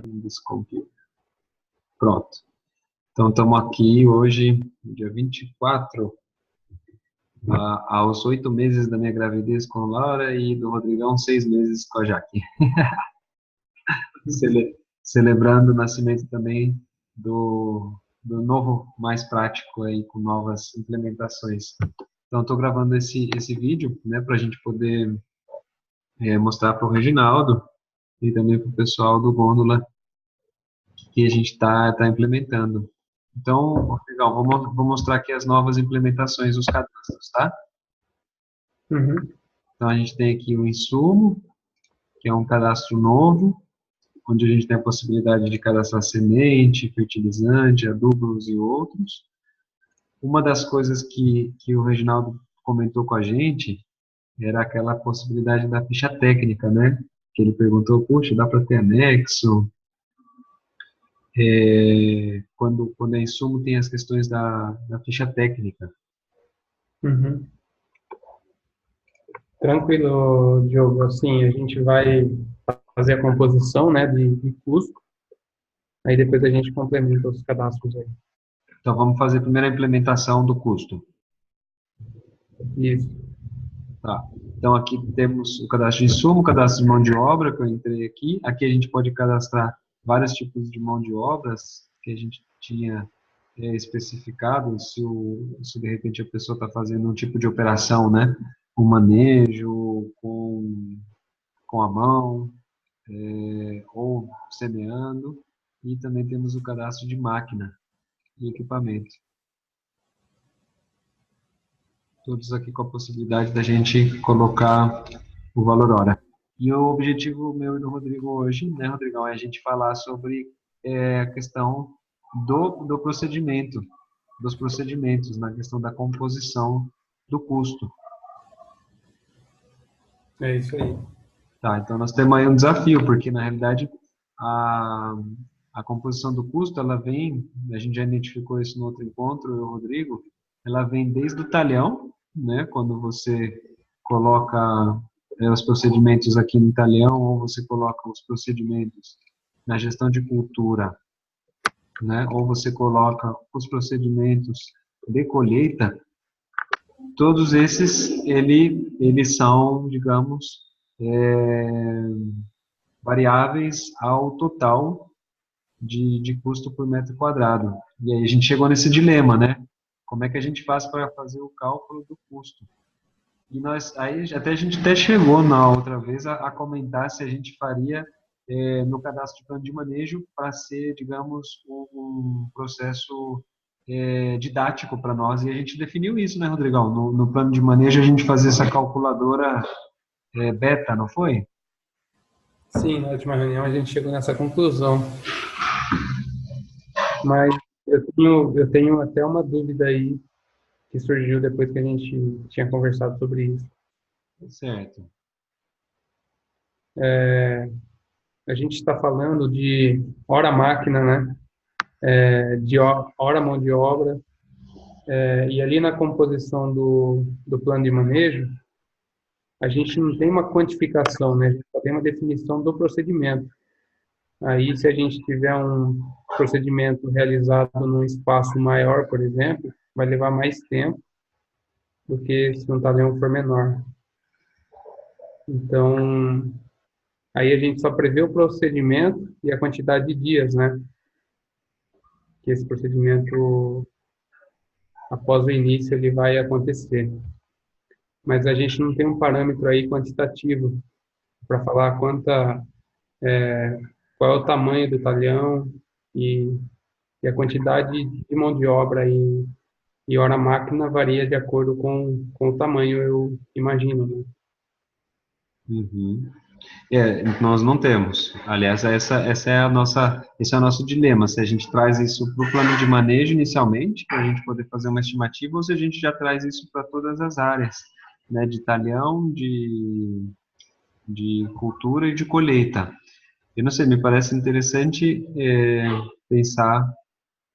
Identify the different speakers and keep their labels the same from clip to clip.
Speaker 1: Desse computer. Pronto. Então, estamos aqui hoje, dia 24, aos 8 meses da minha gravidez com Laura e do Rodrigão, 6 meses com a Jaque. Celebrando o nascimento também do novo mais prático aí, com novas implementações. Então, estou gravando esse vídeo, né, para a gente poder mostrar para o Reginaldo e também para o pessoal do Gôndola que a gente está implementando. Então, legal, vou mostrar aqui as novas implementações dos cadastros, tá?
Speaker 2: Uhum.
Speaker 1: Então, a gente tem aqui o insumo, que é um cadastro novo, onde a gente tem a possibilidade de cadastrar semente, fertilizante, adubos e outros. Uma das coisas que o Reginaldo comentou com a gente era aquela possibilidade da ficha técnica, né? Que ele perguntou, puxa, dá para ter anexo? Quando é insumo, tem as questões da ficha técnica.
Speaker 2: Uhum. Tranquilo, Diogo. Assim, a gente vai fazer a composição, né, de custo, aí depois a gente complementa os cadastros aí.
Speaker 1: Então, vamos fazer primeiro a implementação do custo.
Speaker 2: Isso.
Speaker 1: Tá. Então, aqui temos o cadastro de insumo, o cadastro de mão de obra, que eu entrei aqui. Aqui a gente pode cadastrar vários tipos de mão de obras que a gente tinha especificado, se de repente a pessoa está fazendo um tipo de operação, né? Um manejo com a mão, ou semeando. E também temos o cadastro de máquina e equipamento. Todos aqui com a possibilidade da gente colocar o valor hora. E o objetivo meu e do Rodrigo hoje, né, Rodrigão, é a gente falar sobre a questão do procedimento, dos procedimentos, na questão da composição do custo.
Speaker 2: É isso aí.
Speaker 1: Tá, então nós temos aí um desafio, porque na realidade a composição do custo, ela vem, a gente já identificou isso no outro encontro, eu e o Rodrigo, ela vem desde o talhão, né, quando você coloca os procedimentos aqui no talhão, ou você coloca os procedimentos na gestão de cultura, né, ou você coloca os procedimentos de colheita, todos esses, eles são, digamos, variáveis ao total de custo por metro quadrado. E aí a gente chegou nesse dilema, né? Como é que a gente faz para fazer o cálculo do custo? E nós, aí até a gente até chegou na outra vez a comentar se a gente faria no cadastro de plano de manejo para ser, digamos, um processo didático para nós. E a gente definiu isso, né, Rodrigão? No plano de manejo a gente fazia essa calculadora beta, não foi?
Speaker 2: Sim, na última reunião a gente chegou nessa conclusão. Mas eu tenho até uma dúvida aí que surgiu depois que a gente tinha conversado sobre isso.
Speaker 1: Certo.
Speaker 2: A gente está falando de hora máquina, né? De hora mão de obra. E ali na composição do plano de manejo, a gente não tem uma quantificação, né? A gente só tem uma definição do procedimento. Aí, se a gente tiver um procedimento realizado num espaço maior, por exemplo, vai levar mais tempo do que se um talhão for menor. Então, aí a gente só prevê o procedimento e a quantidade de dias, né? Que esse procedimento, após o início, ele vai acontecer. Mas a gente não tem um parâmetro aí quantitativo para falar qual é o tamanho do talhão e a quantidade de mão de obra e hora máquina varia de acordo com o tamanho, eu imagino, né?
Speaker 1: Uhum. Nós não temos. Aliás, essa é a nossa, esse é o nosso dilema. Se a gente traz isso para o plano de manejo inicialmente, para a gente poder fazer uma estimativa, ou se a gente já traz isso para todas as áreas, né, de talhão, de cultura e de colheita. Eu não sei, me parece interessante pensar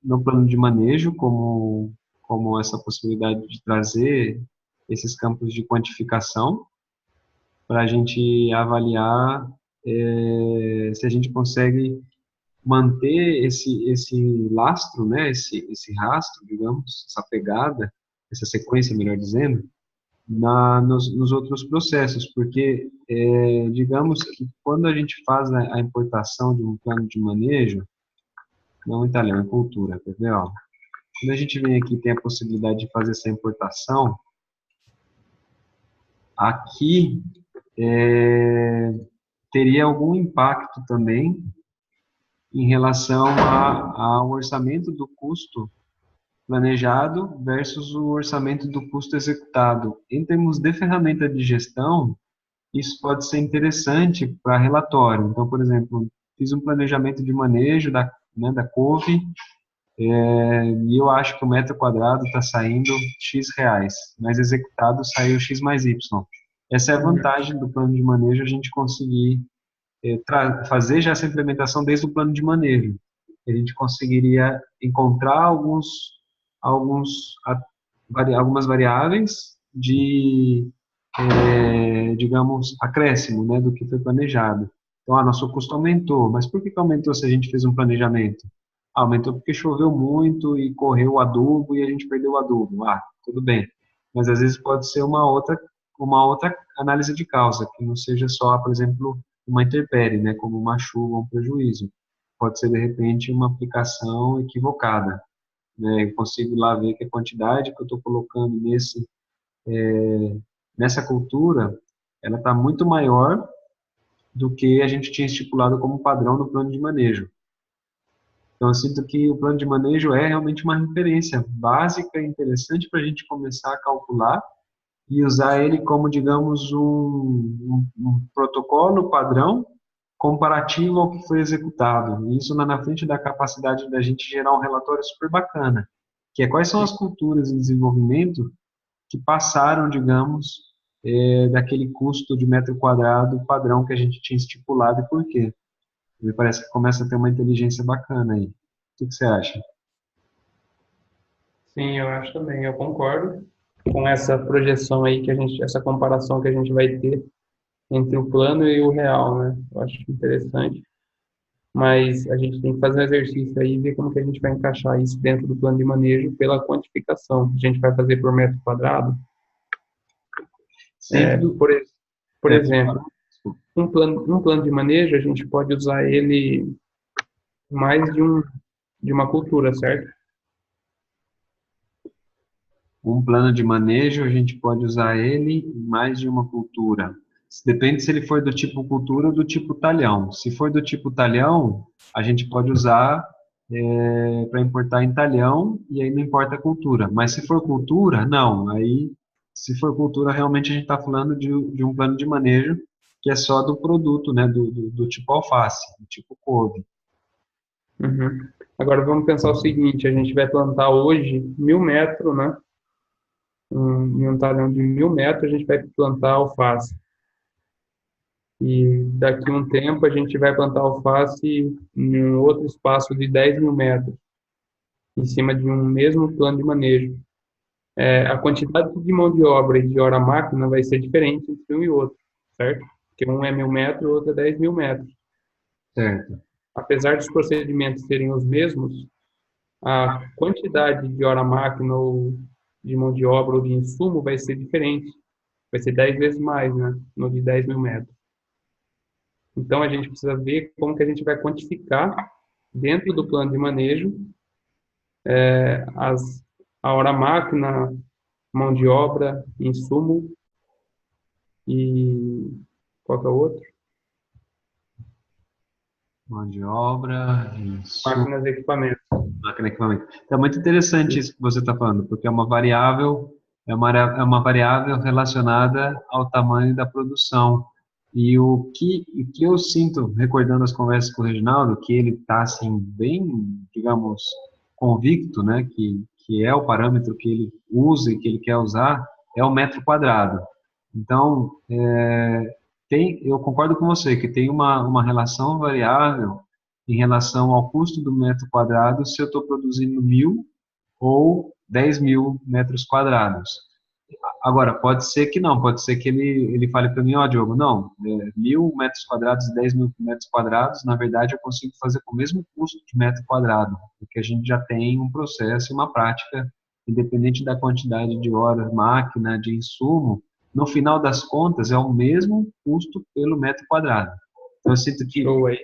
Speaker 1: no plano de manejo como essa possibilidade de trazer esses campos de quantificação para a gente avaliar se a gente consegue manter esse lastro, né, esse rastro, digamos, essa pegada, essa sequência, melhor dizendo, nos outros processos, porque, digamos que quando a gente faz a importação de um plano de manejo, não italiano, é cultura, quer ver, ó? Quando a gente vem aqui e tem a possibilidade de fazer essa importação, aqui teria algum impacto também em relação ao orçamento do custo planejado versus o orçamento do custo executado. Em termos de ferramenta de gestão, isso pode ser interessante para relatório. Então, por exemplo, fiz um planejamento de manejo da couve, e eu acho que o metro quadrado está saindo X reais, mas executado saiu X mais Y. Essa é a vantagem do plano de manejo, a gente conseguir fazer já essa implementação desde o plano de manejo. A gente conseguiria encontrar algumas variáveis de, digamos, acréscimo, né, do que foi planejado. Então, nosso custo aumentou, mas por que aumentou se a gente fez um planejamento? Aumentou porque choveu muito e correu o adubo e a gente perdeu o adubo. Tudo bem. Mas às vezes pode ser uma outra análise de causa, que não seja só, por exemplo, uma intempérie, né, como uma chuva ou um prejuízo. Pode ser, de repente, uma aplicação equivocada, né? Eu consigo lá ver que a quantidade que eu estou colocando nessa cultura, ela está muito maior do que a gente tinha estipulado como padrão no plano de manejo. Então, eu sinto que o plano de manejo é realmente uma referência básica e interessante para a gente começar a calcular e usar ele como, digamos, um protocolo padrão comparativo ao que foi executado. E isso na frente da capacidade da gente gerar um relatório super bacana, que é quais são as culturas em desenvolvimento que passaram, digamos, daquele custo de metro quadrado padrão que a gente tinha estipulado e por quê. Me parece que começa a ter uma inteligência bacana aí. O que você acha?
Speaker 2: Sim, eu acho também, eu concordo com essa projeção aí essa comparação que a gente vai ter entre o plano e o real, né? Eu acho interessante, mas a gente tem que fazer um exercício aí e ver como que a gente vai encaixar isso dentro do plano de manejo pela quantificação. A gente vai fazer por metro quadrado.
Speaker 1: Sempre.
Speaker 2: Por exemplo, um plano de manejo, a gente pode usar ele mais de uma cultura, certo?
Speaker 1: Um plano de manejo, a gente pode usar ele em mais de uma cultura. Depende se ele for do tipo cultura ou do tipo talhão. Se for do tipo talhão, a gente pode usar para importar em talhão e aí não importa a cultura. Mas se for cultura, não. Aí, se for cultura, realmente a gente está falando de um plano de manejo que é só do produto, né, do tipo alface, do tipo couve.
Speaker 2: Uhum. Agora vamos pensar o seguinte, a gente vai plantar hoje 1.000 metros, né? Em um talhão de 1.000 metros, a gente vai plantar alface. E daqui a um tempo a gente vai plantar alface em um outro espaço de 10.000 metros, em cima de um mesmo plano de manejo. A quantidade de mão de obra e de hora máquina vai ser diferente entre um e outro, certo? Porque um é 1.000 metros, o outro é 10.000 metros.
Speaker 1: Certo.
Speaker 2: Apesar dos procedimentos serem os mesmos, a quantidade de hora máquina ou de mão de obra ou de insumo vai ser diferente. Vai ser 10 vezes mais, né? No de 10.000 metros. Então, a gente precisa ver como que a gente vai quantificar dentro do plano de manejo a hora máquina, mão de obra, insumo e qual que é o outro?
Speaker 1: Mão de obra, isso.
Speaker 2: Máquinas e equipamentos.
Speaker 1: Máquina e equipamento. É muito interessante isso que você está falando, porque é uma variável relacionada ao tamanho da produção. E o que eu sinto, recordando as conversas com o Reginaldo, que ele está assim, bem, digamos, convicto, né, que é o parâmetro que ele usa e que ele quer usar, é o metro quadrado. Então, eu concordo com você que tem uma relação variável em relação ao custo do metro quadrado se eu estou produzindo 1.000 ou 10.000 metros quadrados. Agora, pode ser que não, pode ser que ele fale para mim, ó, Diogo, não, 1.000 metros quadrados, 10.000 metros quadrados, na verdade eu consigo fazer com o mesmo custo de metro quadrado, porque a gente já tem um processo e uma prática, independente da quantidade de horas, máquina, de insumo, no final das contas é o mesmo custo pelo metro quadrado. Então eu sinto que
Speaker 2: Show aí.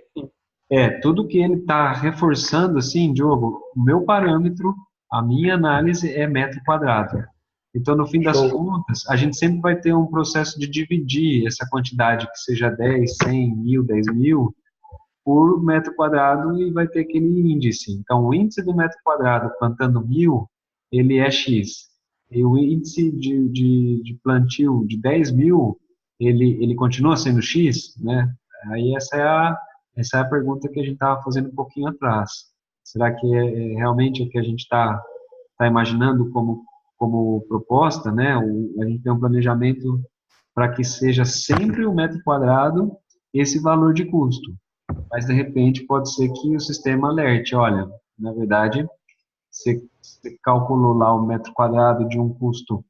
Speaker 1: tudo que ele está reforçando, assim, Diogo, o meu parâmetro, a minha análise é metro quadrado. Então, no fim das
Speaker 2: Show.
Speaker 1: contas, a gente sempre vai ter um processo de dividir essa quantidade, que seja 10, 100, 1.000, 10.000, por metro quadrado e vai ter aquele índice. Então, o índice do metro quadrado plantando 1.000, ele é X. E o índice de plantio de 10.000, ele continua sendo X, né? Aí essa é a pergunta que a gente estava fazendo um pouquinho atrás. Será que realmente o que a gente está imaginando como proposta, né? A gente tem um planejamento para que seja sempre o metro quadrado esse valor de custo. Mas, de repente, pode ser que o sistema alerte, olha, na verdade, você calculou lá o metro quadrado de um custo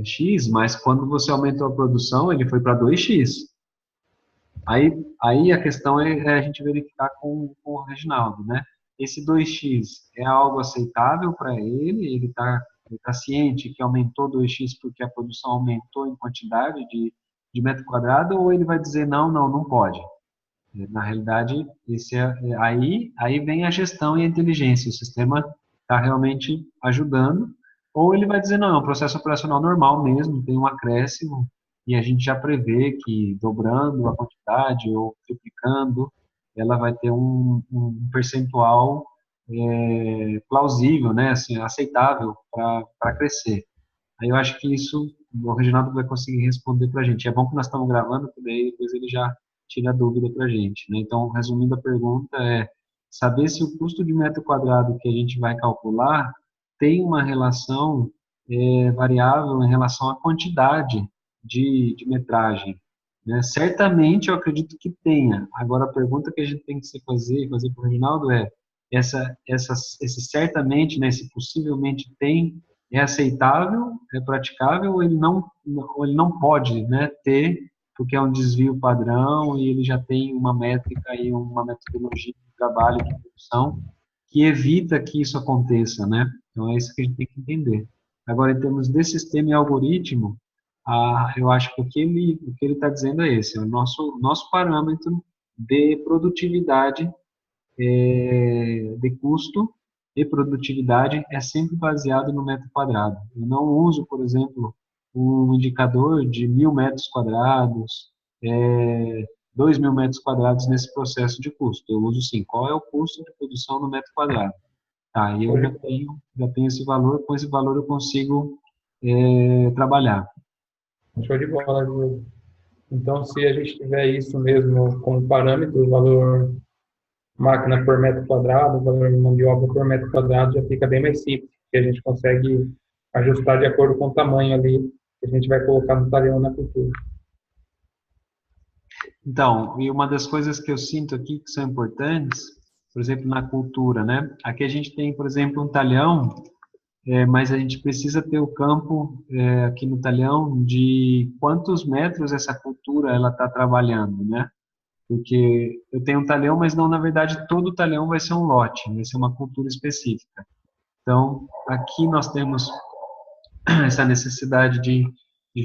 Speaker 1: X, mas quando você aumentou a produção, ele foi para 2x. Aí a questão é a gente verificar com o Reginaldo, né? Esse 2x é algo aceitável para ele? Ele tá ciente que aumentou 2x porque a produção aumentou em quantidade de metro quadrado, ou ele vai dizer, não, não, não pode? Na realidade, aí vem a gestão e a inteligência. O sistema está realmente ajudando, ou ele vai dizer, não, é um processo operacional normal mesmo, tem um acréscimo, e a gente já prevê que dobrando a quantidade ou triplicando, ela vai ter um percentual plausível, né, assim, aceitável para crescer. Aí eu acho que isso o Reginaldo vai conseguir responder para a gente. É bom que nós estamos gravando, porque daí depois ele já tira a dúvida para a gente, né? Então, resumindo a pergunta, saber se o custo de metro quadrado que a gente vai calcular tem uma relação variável em relação à quantidade de metragem, né? Certamente eu acredito que tenha. Agora, a pergunta que a gente tem que fazer para o Reginaldo esse certamente, né, esse possivelmente tem, é aceitável, é praticável, ou ele não pode, né, ter, porque é um desvio padrão e ele já tem uma métrica e uma metodologia de trabalho, de produção, que evita que isso aconteça, né? Então é isso que a gente tem que entender. Agora, em termos de sistema e algoritmo, eu acho que o que ele está dizendo é esse, é o nosso parâmetro de produtividade, de custo e produtividade é sempre baseado no metro quadrado. Eu não uso, por exemplo, um indicador de 1.000 metros quadrados, 2.000 metros quadrados nesse processo de custo. Eu uso sim, qual é o custo de produção no metro quadrado? Tá, e eu já tenho esse valor, com esse valor eu consigo trabalhar.
Speaker 2: Show de bola, Diogo. Então, se a gente tiver isso mesmo como parâmetro, o valor máquina por metro quadrado, o valor de mão de obra por metro quadrado, já fica bem mais simples, porque a gente consegue ajustar de acordo com o tamanho ali que a gente vai colocar no talhão na cultura.
Speaker 1: Então, e uma das coisas que eu sinto aqui que são importantes, por exemplo, na cultura, né? Aqui a gente tem, por exemplo, um talhão, mas a gente precisa ter o campo aqui no talhão de quantos metros essa cultura ela está trabalhando, né? Porque eu tenho um talhão, mas não, na verdade, todo o talhão vai ser um lote, vai ser uma cultura específica. Então, aqui nós temos essa necessidade de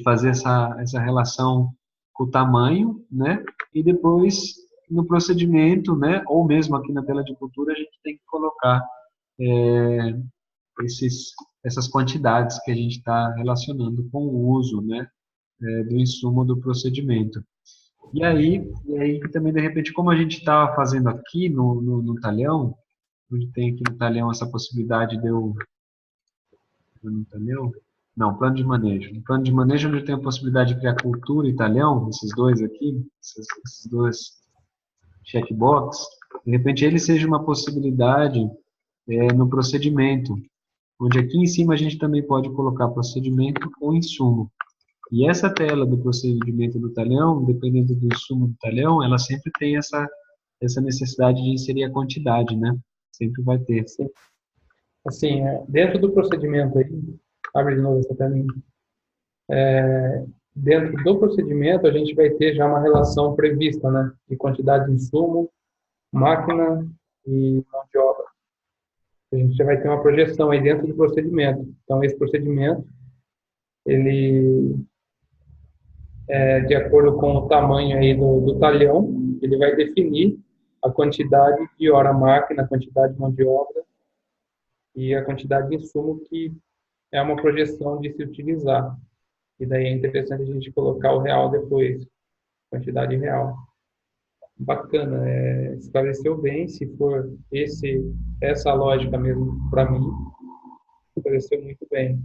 Speaker 1: fazer essa relação com o tamanho, né? E depois, no procedimento, né? Ou mesmo aqui na tela de cultura, a gente tem que colocar é, essas quantidades que a gente está relacionando com o uso, né? Do insumo do procedimento. E aí também, de repente, como a gente está fazendo aqui no talhão, onde tem aqui no talhão essa possibilidade de eu... No talhão? Não, plano de manejo. No plano de manejo, onde eu tenho a possibilidade de criar cultura e talhão, esses dois aqui, esses dois checkbox, de repente ele seja uma possibilidade no procedimento, onde aqui em cima a gente também pode colocar procedimento ou insumo. E essa tela do procedimento do talhão, dependendo do insumo do talhão, ela sempre tem essa necessidade de inserir a quantidade, né? Sempre vai ter.
Speaker 2: Assim, dentro do procedimento aí, abre de novo essa telinha. Dentro do procedimento, a gente vai ter já uma relação prevista, né, de quantidade de insumo, máquina e mão de obra. A gente já vai ter uma projeção aí dentro do procedimento. Então, esse procedimento, ele, de acordo com o tamanho aí do talhão, ele vai definir a quantidade de hora máquina, a quantidade de mão de obra e a quantidade de insumo que é uma projeção de se utilizar. E daí é interessante a gente colocar o real depois, quantidade real. Bacana, esclareceu bem, se for essa lógica mesmo para mim, esclareceu muito bem.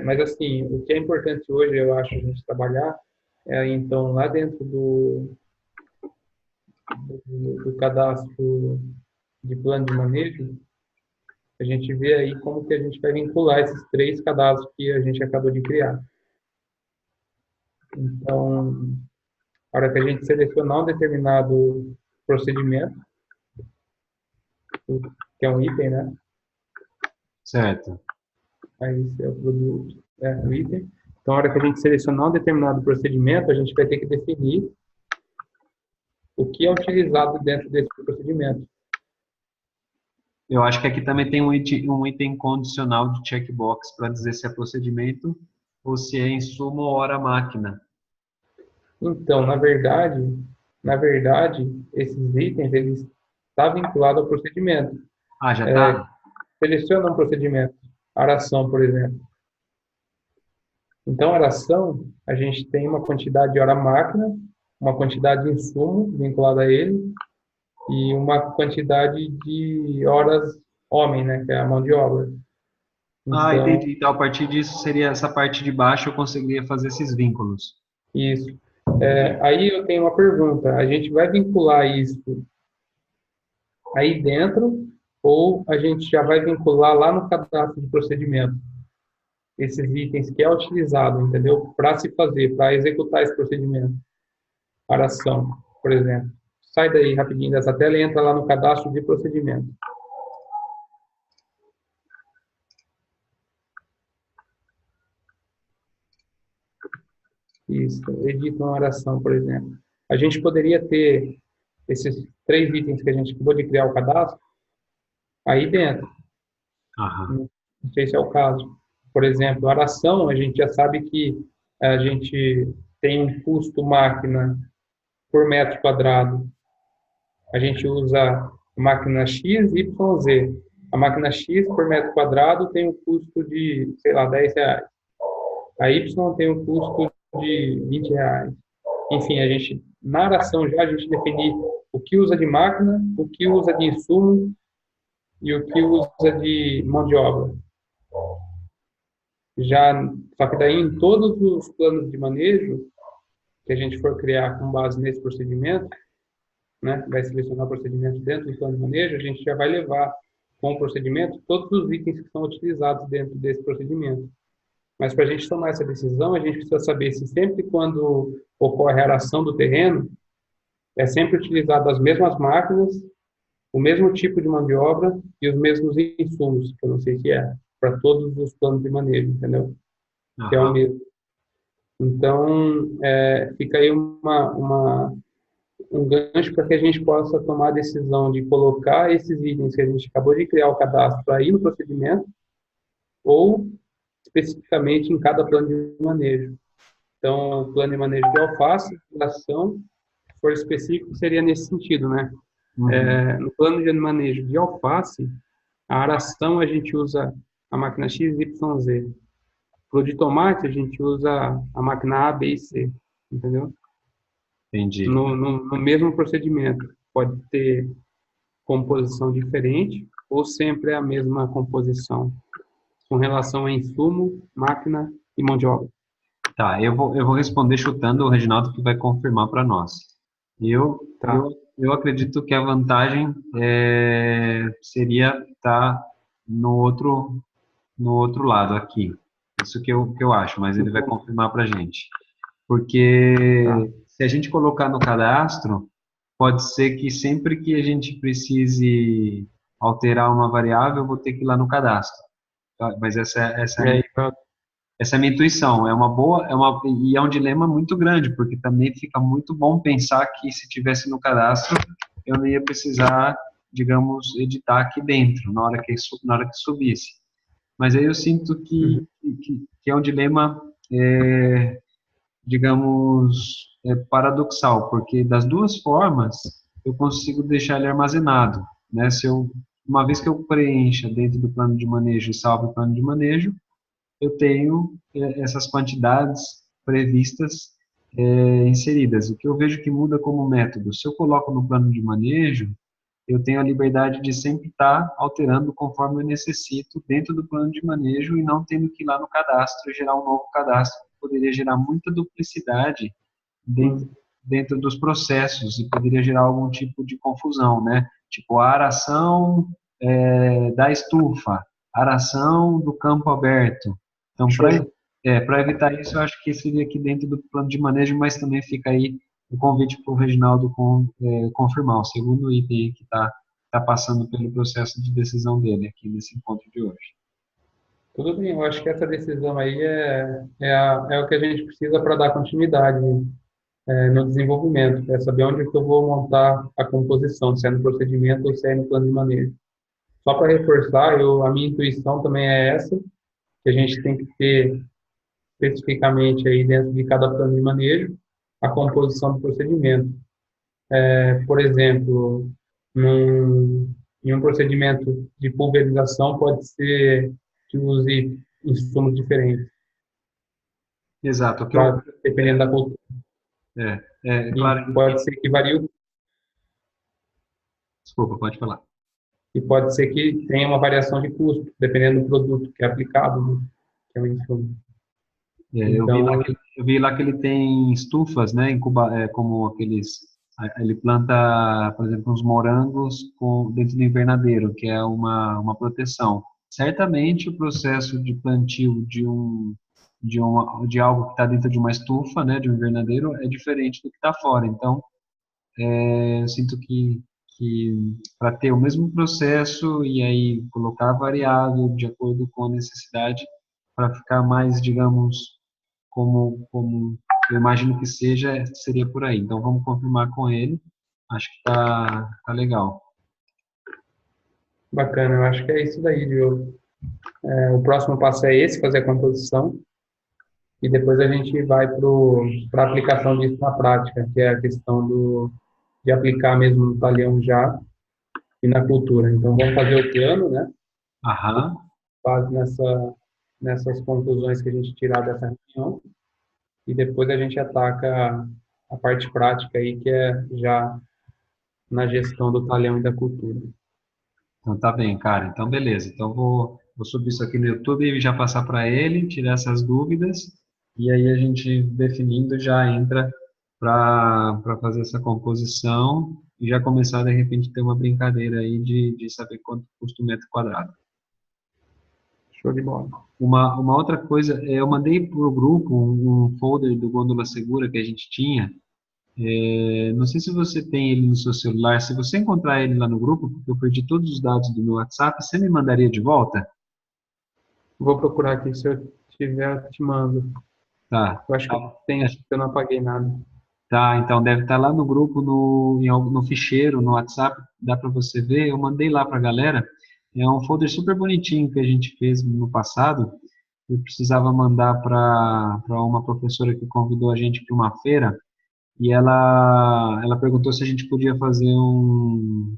Speaker 2: Mas assim, o que é importante hoje, eu acho, a gente trabalhar, então, lá dentro do cadastro de plano de manejo, a gente vê aí como que a gente vai vincular esses três cadastros que a gente acabou de criar. Então, a hora que a gente selecionar um determinado procedimento, que é um item, né?
Speaker 1: Certo.
Speaker 2: Aí esse é o produto, o item. Então, a hora que a gente selecionar um determinado procedimento, a gente vai ter que definir o que é utilizado dentro desse procedimento.
Speaker 1: Eu acho que aqui também tem um item condicional de checkbox para dizer se é procedimento ou se é insumo ou hora máquina.
Speaker 2: Então, na verdade, esses itens, eles estão vinculados ao procedimento.
Speaker 1: Ah, já tá?
Speaker 2: Seleciona um procedimento, aração, por exemplo. Então, aração, a gente tem uma quantidade de hora máquina, uma quantidade de insumo vinculada a ele e uma quantidade de horas homem, né, que é a mão de obra.
Speaker 1: Ah,
Speaker 2: Então,
Speaker 1: entendi. Então, a partir disso, seria essa parte de baixo, eu conseguiria fazer esses vínculos.
Speaker 2: isso. Aí eu tenho uma pergunta. A gente vai vincular isso aí dentro ou a gente já vai vincular lá no cadastro de procedimento esses itens que é utilizado, entendeu? Para se fazer, para executar esse procedimento. Aração, por exemplo. Sai daí rapidinho dessa tela e entra lá no cadastro de procedimento. Isso, edita uma oração, por exemplo. A gente poderia ter esses três itens que a gente acabou de criar o cadastro aí dentro.
Speaker 1: Aham.
Speaker 2: Não sei se é o caso. Por exemplo, a aração, a gente já sabe que a gente tem um custo máquina por metro quadrado. A gente usa a máquina X, Y, Z. A máquina X por metro quadrado tem um custo de, sei lá, R$ 10. A Y tem um custo de R$ 20. Enfim, na aração já, a gente definir o que usa de máquina, o que usa de insumo e o que usa de mão de obra. Só que daí em todos os planos de manejo que a gente for criar com base nesse procedimento, né, vai selecionar o procedimento dentro do plano de manejo, a gente já vai levar com o procedimento todos os itens que são utilizados dentro desse procedimento. Mas para a gente tomar essa decisão, a gente precisa saber se sempre quando ocorre a aração do terreno, é sempre utilizado as mesmas máquinas, o mesmo tipo de mão de obra e os mesmos insumos, que eu não sei se é, para todos os planos de manejo, entendeu? Que é o
Speaker 1: Aham.
Speaker 2: mesmo. Então, fica aí um gancho para que a gente possa tomar a decisão de colocar esses itens que a gente acabou de criar o cadastro para ir no procedimento ou especificamente em cada plano de manejo. Então, o plano de manejo de alface, ação, se for específico, seria nesse sentido, né?
Speaker 1: Uhum.
Speaker 2: No plano de manejo de alface, a aração a gente usa a máquina XYZ. Para o de tomate, a gente usa a máquina A, B e C, entendeu?
Speaker 1: Entendi.
Speaker 2: No mesmo procedimento. Pode ter composição diferente ou sempre é a mesma composição, com relação a insumo, máquina e mão de obra.
Speaker 1: Tá, eu vou responder chutando o Reginaldo que vai confirmar para nós. Eu,
Speaker 2: Tá.
Speaker 1: eu acredito que a vantagem seria estar no outro lado aqui. Isso que eu acho, mas ele vai confirmar para a gente.
Speaker 2: Tá.
Speaker 1: Porque se a gente colocar no cadastro, pode ser que sempre que a gente precise alterar uma variável, eu vou ter que ir lá no cadastro. Tá? Mas essa é a
Speaker 2: E
Speaker 1: minha.
Speaker 2: aí,
Speaker 1: essa é a minha intuição. É uma boa, e é um dilema muito grande, porque também fica muito bom pensar que se tivesse no cadastro, eu não ia precisar, digamos, editar aqui dentro, na hora que subisse. Mas aí eu sinto
Speaker 2: Uhum.
Speaker 1: que é um dilema, digamos, paradoxal, porque das duas formas eu consigo deixar ele armazenado, né? Uma vez que eu preencha dentro do plano de manejo e salvo o plano de manejo, eu tenho essas quantidades previstas inseridas. O que eu vejo que muda como método, se eu coloco no plano de manejo, eu tenho a liberdade de sempre estar alterando conforme eu necessito dentro do plano de manejo e não tendo que ir lá no cadastro e gerar um novo cadastro, que poderia gerar muita duplicidade dentro,
Speaker 2: Sim.
Speaker 1: dentro dos processos e poderia gerar algum tipo de confusão, né? Tipo, a aração da estufa, aração do campo aberto. Então,
Speaker 2: Show.
Speaker 1: para evitar isso, eu acho que seria aqui dentro do plano de manejo, mas também fica aí o convite para o Reginaldo confirmar o segundo item que tá passando pelo processo de decisão dele aqui nesse encontro de hoje.
Speaker 2: Tudo bem, eu acho que essa decisão aí é o que a gente precisa para dar continuidade no desenvolvimento, é saber onde que eu vou montar a composição, se é no procedimento ou se é no plano de manejo. Só para reforçar, a minha intuição também é essa, que a gente tem que ter especificamente aí dentro de cada plano de manejo a composição do procedimento. Por exemplo, em um procedimento de pulverização pode ser que use insumos diferentes,
Speaker 1: Exato. O que eu,
Speaker 2: dependendo da cultura. E
Speaker 1: claro,
Speaker 2: pode ser que varie,
Speaker 1: desculpa, pode falar.
Speaker 2: e pode ser que tenha uma variação de custo, dependendo do produto que é aplicado, né, que é o insumo. Então,
Speaker 1: Eu vi lá que ele tem estufas, né, como aqueles, ele planta, por exemplo, uns morangos dentro do invernadeiro, que é uma proteção. Certamente o processo de plantio de algo que está dentro de uma estufa, né, de um invernadeiro, é diferente do que está fora. Então, eu sinto que para ter o mesmo processo e aí colocar a variável de acordo com a necessidade, para ficar mais, digamos, como eu imagino que seria por aí. Então vamos confirmar com ele. Acho que tá legal.
Speaker 2: bacana, eu acho que é isso daí, Diogo. O próximo passo é esse, fazer a composição, e depois a gente vai para a aplicação disso na prática, que é a questão de aplicar mesmo no talhão já e na cultura. Então, vamos fazer o plano, né?
Speaker 1: Aham.
Speaker 2: Base nessas conclusões que a gente tirar dessa reunião, e depois a gente ataca a parte prática aí, que é já na gestão do talhão e da cultura.
Speaker 1: Então tá bem, cara. Então beleza. Então vou subir isso aqui no YouTube e já passar para ele, tirar essas dúvidas e aí a gente definindo já entra para fazer essa composição e já começar de repente ter uma brincadeira aí de saber quanto custa o metro quadrado.
Speaker 2: Show de bola.
Speaker 1: Uma outra coisa, eu mandei para o grupo um folder do Gôndola Segura que a gente tinha. Não sei se você tem ele no seu celular. Se você encontrar ele lá no grupo, porque eu perdi todos os dados do meu WhatsApp, você me mandaria de volta?
Speaker 2: Vou procurar aqui, se eu tiver, eu te mando.
Speaker 1: Tá.
Speaker 2: Eu acho que eu tenho, acho que eu não apaguei nada.
Speaker 1: Tá, então deve estar lá no grupo, no ficheiro, no WhatsApp, dá para você ver. Eu mandei lá para a galera. É um folder super bonitinho que a gente fez no passado. Eu precisava mandar para uma professora que convidou a gente para uma feira. E ela perguntou se a gente podia fazer um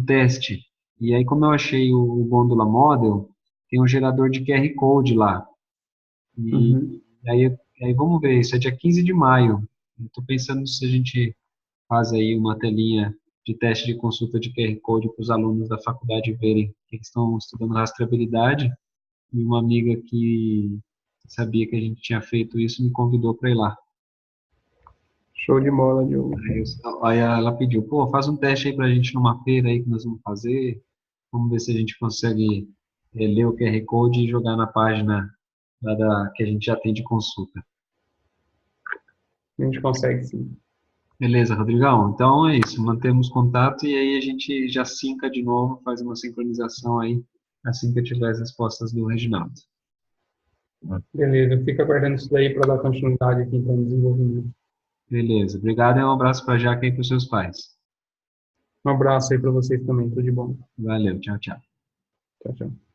Speaker 1: teste. E aí, como eu achei o Gondola Model, tem um gerador de QR Code lá. E,
Speaker 2: Uhum.
Speaker 1: aí vamos ver, isso é dia 15 de maio. Estou pensando se a gente faz aí uma telinha de teste de consulta de QR Code para os alunos da faculdade verem que eles estão estudando rastreabilidade. E uma amiga que sabia que a gente tinha feito isso me convidou para ir lá.
Speaker 2: Show de bola, Diogo.
Speaker 1: Aí ela pediu, pô, faz um teste aí pra gente numa feira aí que nós vamos fazer. Vamos ver se a gente consegue ler o QR Code e jogar na página lá que a gente já tem de consulta.
Speaker 2: A gente consegue, sim.
Speaker 1: Beleza, Rodrigão? Então é isso, mantemos contato e aí a gente já sinca de novo, faz uma sincronização aí assim que eu tiver as respostas do Reginaldo.
Speaker 2: Beleza, eu fico aguardando isso daí para dar continuidade aqui então no desenvolvimento.
Speaker 1: Beleza. Obrigado e um abraço para a Jaque e para os seus pais.
Speaker 2: Um abraço aí para vocês também, tudo de bom.
Speaker 1: Valeu, tchau, tchau.
Speaker 2: Tchau, tchau.